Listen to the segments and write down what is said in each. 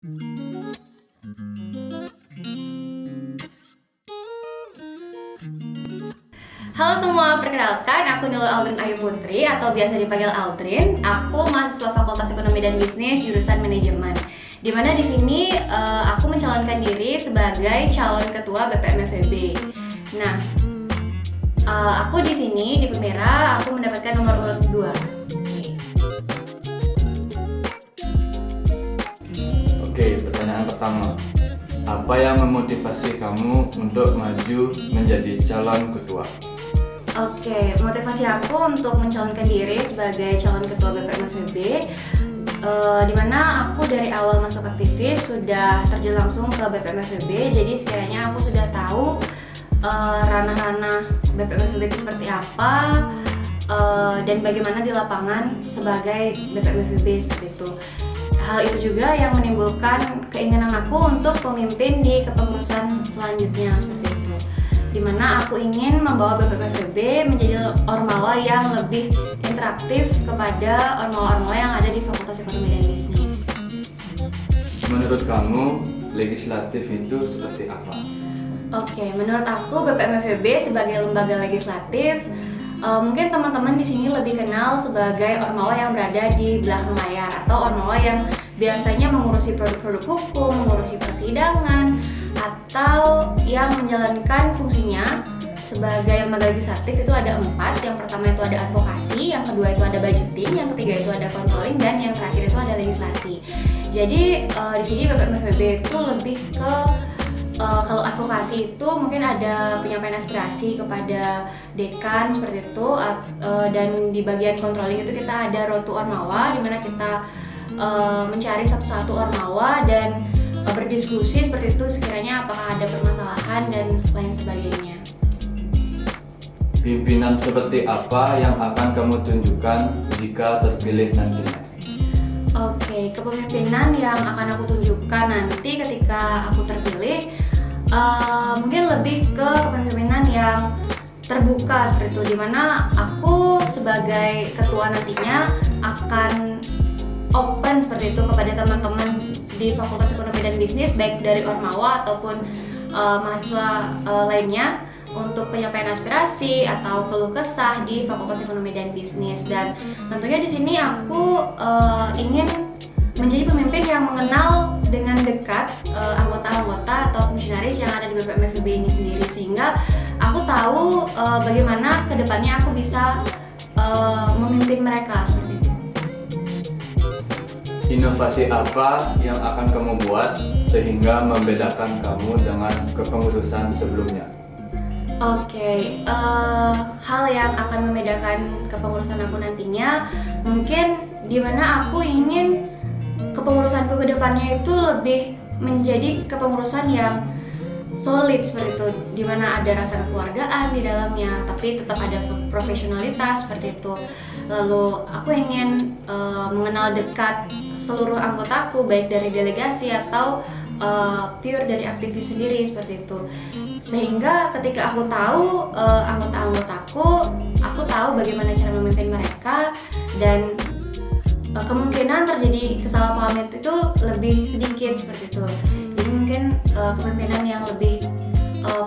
Halo semua, perkenalkan aku Nilo Aldrin Ayu Putri atau biasa dipanggil Aldrin. Aku mahasiswa Fakultas Ekonomi dan Bisnis jurusan Manajemen. Dimana di sini aku mencalonkan diri sebagai calon ketua BPM FEB. Nah, aku di sini di Pemera aku mendapatkan nomor urut 2. Oke, pertanyaan pertama. Apa yang memotivasi kamu untuk maju menjadi calon ketua? Oke, motivasi aku untuk mencalonkan diri sebagai calon ketua BPM FEB dimana aku dari awal masuk aktivis sudah terjun langsung ke BPM FEB. Jadi sekiranya aku sudah tahu ranah-ranah BPM FEB itu seperti apa dan bagaimana di lapangan sebagai BPM FEB seperti itu. Hal itu juga yang menimbulkan keinginan aku untuk pemimpin di kepengurusan selanjutnya seperti itu. Dimana aku ingin membawa BPM FEB menjadi ormawa yang lebih interaktif kepada ormawa-ormawa yang ada di Fakultas Ekonomi dan Bisnis. Menurut kamu, legislatif itu seperti apa? Oke, menurut aku BPM FEB sebagai lembaga legislatif, mungkin teman-teman di sini lebih kenal sebagai ormawa yang berada di belakang layar atau ormawa yang biasanya mengurusi produk-produk hukum, mengurusi persidangan, atau yang menjalankan fungsinya sebagai lembaga legislatif itu ada 4. Yang pertama itu ada advokasi, yang kedua itu ada budgeting, yang ketiga itu ada controlling, dan yang terakhir itu ada legislasi. Jadi di sini BPM FEB itu lebih ke kalau advokasi itu mungkin ada penyampaian aspirasi kepada dekan seperti itu, dan di bagian controlling itu kita ada road to ormawa di mana kita mencari satu-satu ormawa dan berdiskusi seperti itu sekiranya apakah ada permasalahan dan lain sebagainya. Pimpinan seperti apa yang akan kamu tunjukkan jika terpilih nantinya? Oke, kepemimpinan yang akan aku tunjukkan nanti ketika aku terpilih mungkin lebih ke kepemimpinan yang terbuka seperti itu, dimana aku sebagai ketua nantinya akan open seperti itu kepada teman-teman di Fakultas Ekonomi dan Bisnis baik dari ormawa ataupun mahasiswa lainnya untuk penyampaian aspirasi atau keluh kesah di Fakultas Ekonomi dan Bisnis. Dan tentunya di sini aku ingin menjadi pemimpin yang mengenal dengan dekat anggota-anggota atau fungsionaris yang ada di BPM FEB ini sendiri, sehingga aku tahu bagaimana kedepannya aku bisa memimpin mereka seperti itu. Inovasi apa yang akan kamu buat sehingga membedakan kamu dengan kepengurusan sebelumnya? Oke, hal yang akan membedakan kepengurusan aku nantinya mungkin dimana aku ingin kepengurusanku ke depannya itu lebih menjadi kepengurusan yang solid seperti itu, dimana ada rasa kekeluargaan di dalamnya tapi tetap ada profesionalitas seperti itu. Lalu aku ingin mengenal dekat seluruh anggotaku baik dari delegasi atau pure dari aktivis sendiri seperti itu, sehingga ketika aku tahu anggota-anggotaku, aku tahu bagaimana cara memimpin mereka dan kemungkinan terjadi kesalahpahaman itu lebih sedikit seperti itu. Jadi mungkin kepemimpinan yang lebih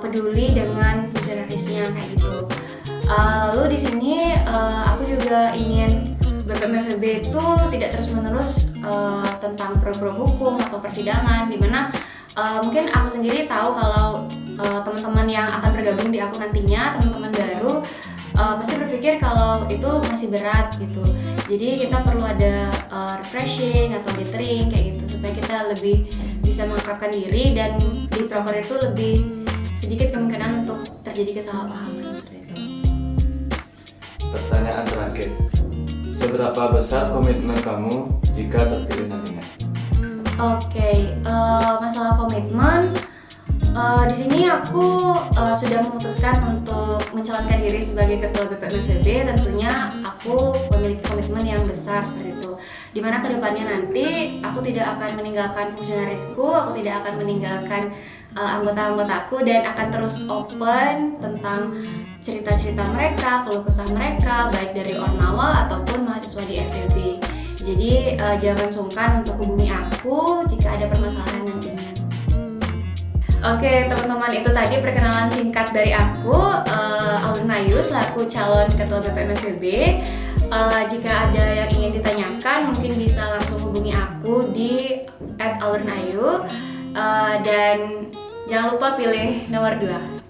peduli dengan fungsionarisnya kayak gitu. Lalu di sini aku juga ingin BPM FEB itu tidak terus-menerus tentang program hukum atau persidangan, dimana mungkin aku sendiri tahu kalau teman-teman yang akan bergabung di aku nantinya, teman-teman baru pasti berpikir kalau itu masih berat gitu. Jadi kita perlu ada refreshing atau mentoring kayak gitu supaya kita lebih bisa mengakrabkan diri dan di proker itu lebih sedikit kemungkinan untuk terjadi kesalahpahaman seperti itu. Pertanyaan terakhir. Seberapa besar komitmen kamu jika terpilih nantinya? Oke, masalah komitmen di sini aku sudah memutuskan untuk mencalonkan diri sebagai ketua BPM FEB. Tentunya aku memiliki komitmen yang besar seperti itu, dimana kedepannya nanti aku tidak akan meninggalkan fungsionarisku, aku tidak akan meninggalkan anggota-anggotaku dan akan terus open tentang cerita-cerita mereka, keluh kesah mereka baik dari ormawa ataupun mahasiswa di FEB. Jadi jangan sungkan untuk hubungi aku jika ada permasalahan nantinya. Oke teman-teman, itu tadi perkenalan singkat dari aku, Alun Ayu selaku calon ketua BPM FEB. Jika ada yang ingin ditanyakan mungkin bisa langsung hubungi aku di @alunayu, dan jangan lupa pilih nomor 2.